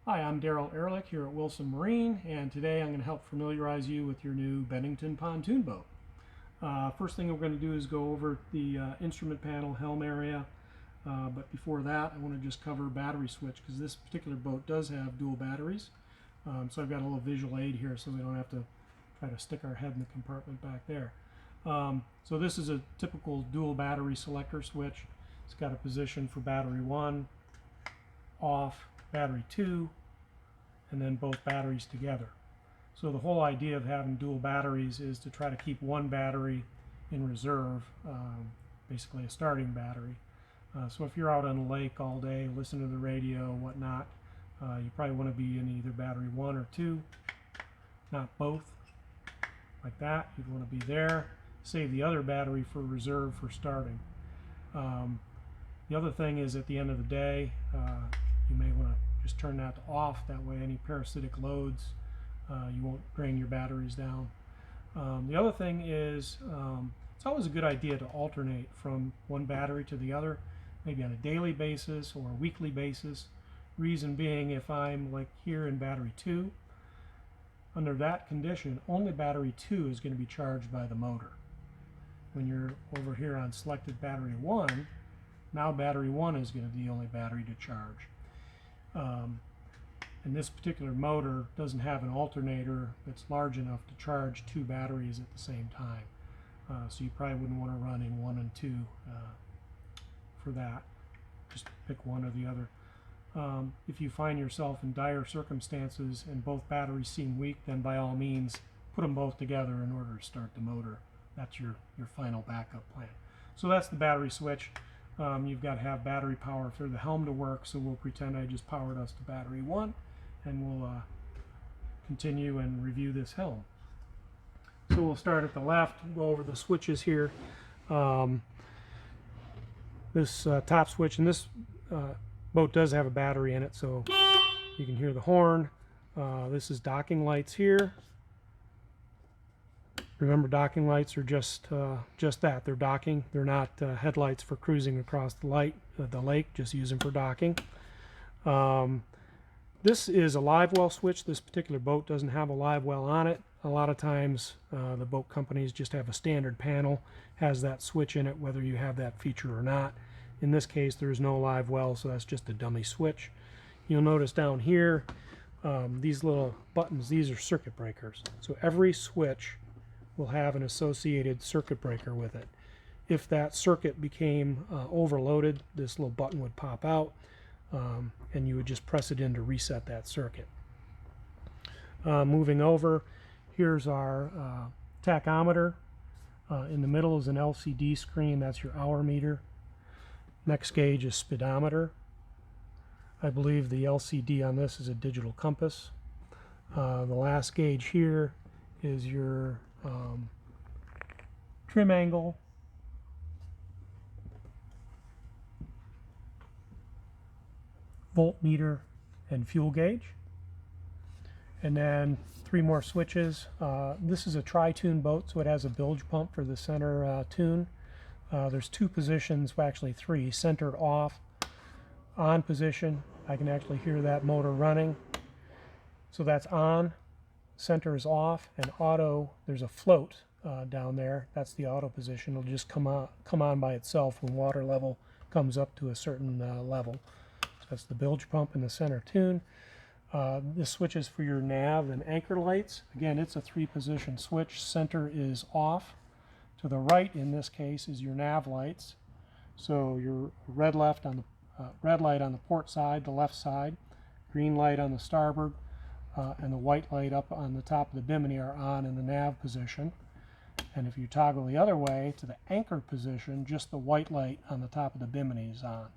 Hi, I'm Daryl Ehrlich here at Wilson Marine, and today I'm going to help familiarize you with your new Bennington pontoon boat. First thing we're going to do is go over the instrument panel helm area, but before that I want to just cover battery switch because this particular boat does have dual batteries. So I've got a little visual aid here so we don't have to try to stick our head in the compartment back there. So this is a typical dual battery selector switch. It's got a position for battery 1, off, battery 2, and then both batteries together. So the whole idea of having dual batteries is to try to keep one battery in reserve, basically a starting battery. So if you're out on the lake all day, listen to the radio, whatnot, you probably want to be in either battery 1 or 2, not both, like that. You'd want to be there. Save the other battery for reserve for starting. The other thing is at the end of the day, you may want to just turn that to off. That way any parasitic loads, you won't drain your batteries down. The other thing is it's always a good idea to alternate from one battery to the other, maybe on a daily basis or a weekly basis. Reason being, if I'm like here in battery 2, under that condition, only battery 2 is going to be charged by the motor. When you're over here on selected battery 1, now battery 1 is going to be the only battery to charge. And this particular motor doesn't have an alternator that's large enough to charge 2 batteries at the same time. So you probably wouldn't want to run in 1 and 2 for that. Just pick one or the other. If you find yourself in dire circumstances and both batteries seem weak, then by all means put them both together in order to start the motor. That's your final backup plan. So that's the battery switch. You've got to have battery power for the helm to work, so we'll pretend I just powered us to battery 1, and we'll continue and review this helm. So we'll start at the left, go over the switches here. This top switch, and this boat does have a battery in it, so you can hear the horn. This is docking lights here. Remember, docking lights are just that. They're docking. They're not headlights for cruising across the lake. Just use them for docking. This is a live well switch. This particular boat doesn't have a live well on it. A lot of times the boat companies just have a standard panel, has that switch in it, whether you have that feature or not. In this case, there's no live well, so that's just a dummy switch. You'll notice down here, these little buttons, these are circuit breakers. So every switch will have an associated circuit breaker with it. If that circuit became overloaded, this little button would pop out, and you would just press it in to reset that circuit. Moving over, here's our tachometer. In the middle is an LCD screen. That's your hour meter. Next gauge is speedometer. I believe the LCD on this is a digital compass. The last gauge here is your trim angle, voltmeter, and fuel gauge. And then 3 more switches. This is a tri-tune boat, so it has a bilge pump for the center tune. There's 2 positions, well, actually 3, centered off, on position. I can actually hear that motor running. So that's on, center is off, and auto, there's a float down there. That's the auto position. It'll just come on by itself when water level comes up to a certain level. So that's the bilge pump in the center tune. This switch is for your nav and anchor lights. Again, it's a 3-position switch. Center is off. To the right, in this case, is your nav lights. So your red light on the port side, the left side, green light on the starboard, and the white light up on the top of the bimini are on in the nav position. And if you toggle the other way to the anchor position, just the white light on the top of the bimini is on.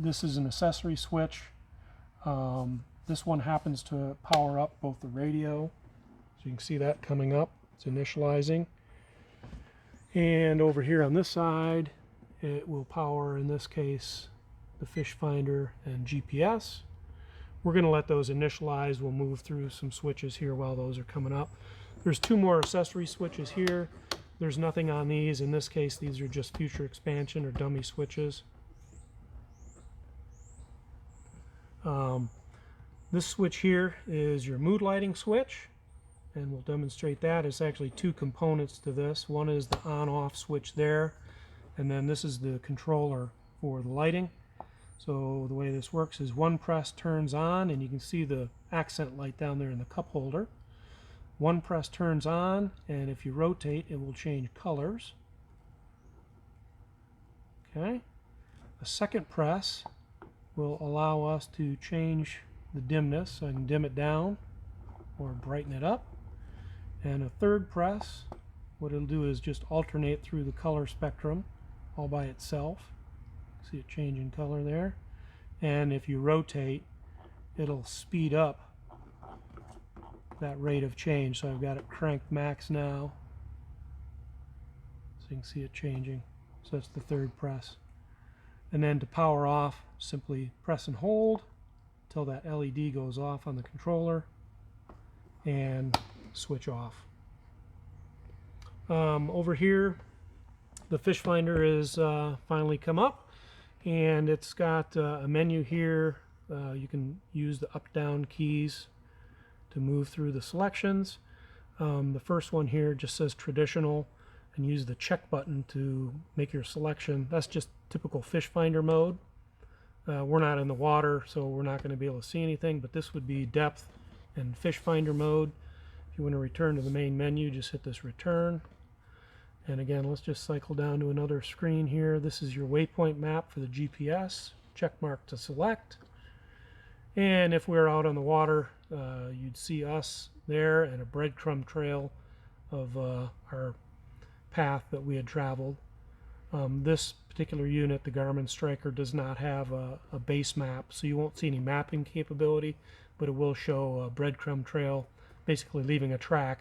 This is an accessory switch. This one happens to power up both the radio, so you can see that coming up. It's initializing. And over here on this side, it will power, in this case, the fish finder and GPS. We're going to let those initialize. We'll move through some switches here while those are coming up. There's 2 more accessory switches here. There's nothing on these. In this case, these are just future expansion or dummy switches. This switch here is your mood lighting switch, and we'll demonstrate that. It's actually two components to this. One is the on-off switch there, and then this is the controller for the lighting. So the way this works is one press turns on, and you can see the accent light down there in the cup holder. One press turns on, and if you rotate, it will change colors. Okay. A second press will allow us to change the dimness, so I can dim it down or brighten it up. And a third press, what it'll do is just alternate through the color spectrum all by itself. See it change in color there. And if you rotate, it'll speed up that rate of change. So I've got it cranked max now, so you can see it changing. So that's the third press. And then to power off, simply press and hold until that LED goes off on the controller and switch off. Over here, the fish finder is finally come up, and it's got a menu here. You can use the up-down keys to move through the selections. The first one here just says traditional, and use the check button to make your selection. That's just typical fish finder mode. We're not in the water, so we're not going to be able to see anything, but this would be depth and fish finder mode. If you want to return to the main menu, just hit this return. And again, let's just cycle down to another screen here. This is your waypoint map for the GPS. Check mark to select. And if we're out on the water, you'd see us there and a breadcrumb trail of our path that we had traveled. This particular unit, the Garmin Striker, does not have a base map, so you won't see any mapping capability, but it will show a breadcrumb trail, basically leaving a track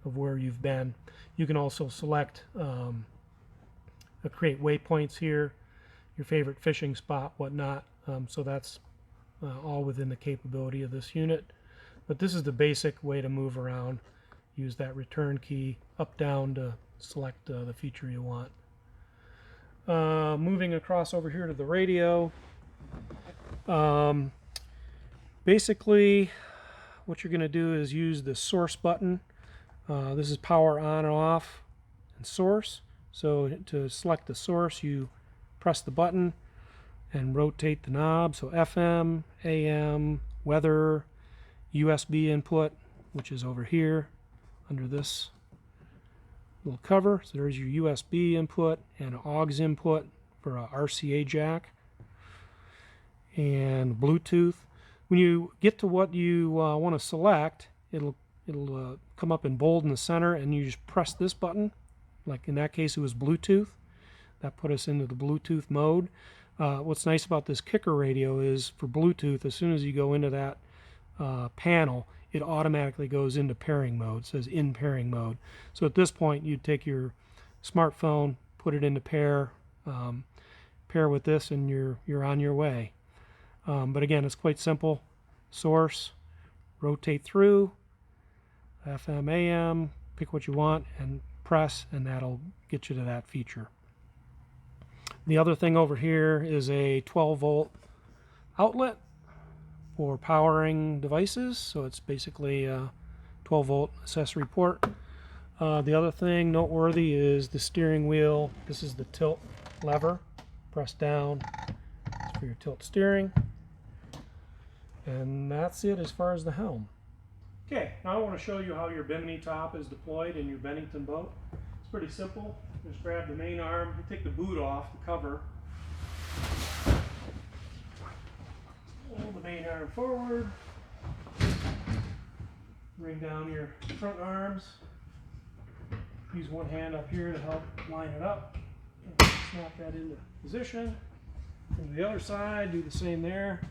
of where you've been. You can also select create waypoints here, your favorite fishing spot, whatnot. So that's all within the capability of this unit. But this is the basic way to move around. Use that return key up down to select the feature you want. Moving across over here to the radio. Basically what you're going to do is use the source button. This is power on and off and source. So to select the source, you press the button and rotate the knob. So FM, AM, weather, USB input, which is over here under this little cover. So there's your USB input and an aux input for a RCA jack, and Bluetooth. When you get to what you want to select, it'll come up in bold in the center, and you just press this button. Like in that case, it was Bluetooth. That put us into the Bluetooth mode. What's nice about this kicker radio is for Bluetooth, as soon as you go into that panel, it automatically goes into pairing mode. It says in pairing mode. So at this point, you'd take your smartphone, put it into pair with this, and you're on your way. But again, it's quite simple. Source, rotate through, FM, AM, pick what you want, and press, and that'll get you to that feature. The other thing over here is a 12-volt outlet for powering devices. So it's basically a 12-volt accessory port. The other thing noteworthy is the steering wheel. This is the tilt lever. Press down. It's for your tilt steering. And that's it as far as the helm. Okay, now I want to show you how your bimini top is deployed in your Bennington boat. It's pretty simple. Just grab the main arm, you take the boot off, the cover, pull the main arm forward, bring down your front arms, use one hand up here to help line it up, and snap that into position. From the other side, do the same there,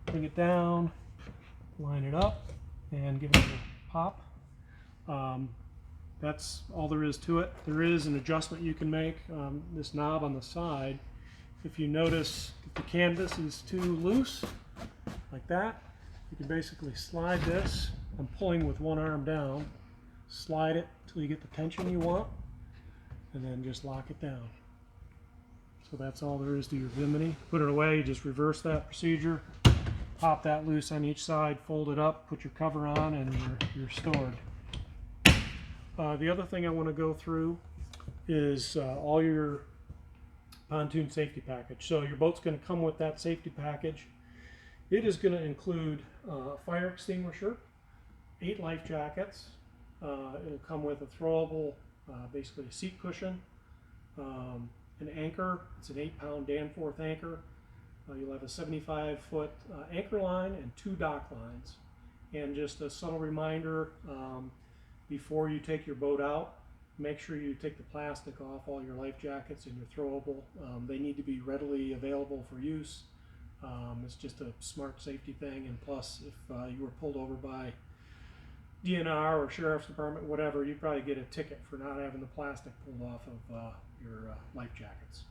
bring it down, line it up, and give it a pop. That's all there is to it. There is an adjustment you can make. This knob on the side, if you notice if the canvas is too loose, like that, you can basically slide this. I'm pulling with one arm down, slide it until you get the tension you want, and then just lock it down. So that's all there is to your bimini. Put it away, you just reverse that procedure, pop that loose on each side, fold it up, put your cover on, and you're stored. The other thing I want to go through is all your pontoon safety package. So your boat's going to come with that safety package. It is going to include a fire extinguisher, 8 life jackets. It'll come with a throwable, basically a seat cushion, an anchor. It's an 8-pound Danforth anchor. You'll have a 75-foot anchor line and 2 dock lines. And just a subtle reminder, before you take your boat out, make sure you take the plastic off all your life jackets and your throwable. They need to be readily available for use. It's just a smart safety thing, and plus if you were pulled over by DNR or Sheriff's Department, whatever, you'd probably get a ticket for not having the plastic pulled off of your life jackets.